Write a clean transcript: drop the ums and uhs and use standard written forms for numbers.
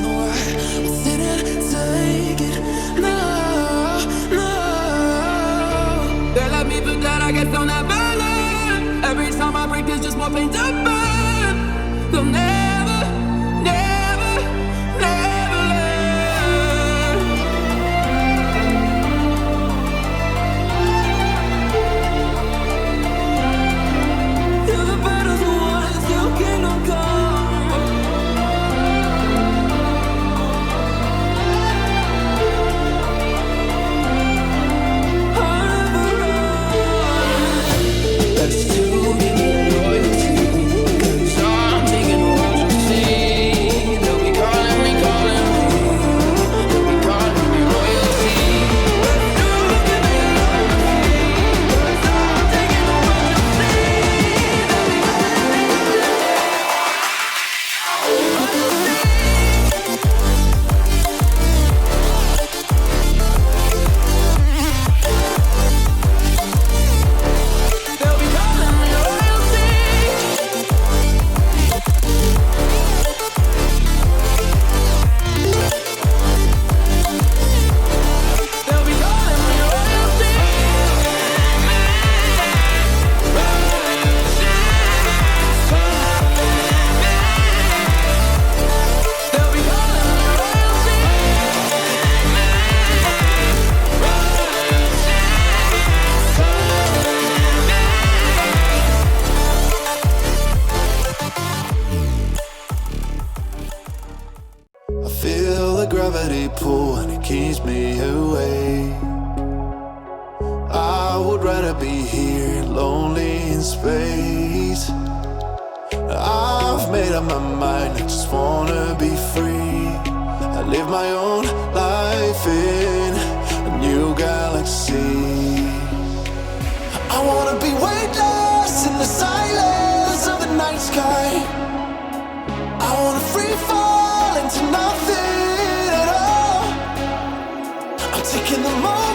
know I didn't take it. No, no. They let me put that, I guess they'll never learn. Every time I break, there's just more pain to burn. They'll never, never, never learn. You're the battles won, still kingdom come. Let's do it, royalty. 'Cause I'm taking royalty. They'll be calling me, calling me. They'll be calling me royalty. Let's do it, royalty. 'Cause I'm taking royalty. They'll be calling me, they'll be calling me royalty. They'll be calling me royalty. They'll be calling me royalty. I feel the gravity pull and it keeps me away. I would rather be here, lonely in space. I've made up my mind, I just wanna be free. I live my own life in a new galaxy. I wanna be weightless in the silence of the night sky. I wanna free fall into nothing at all. I'm taking the moment.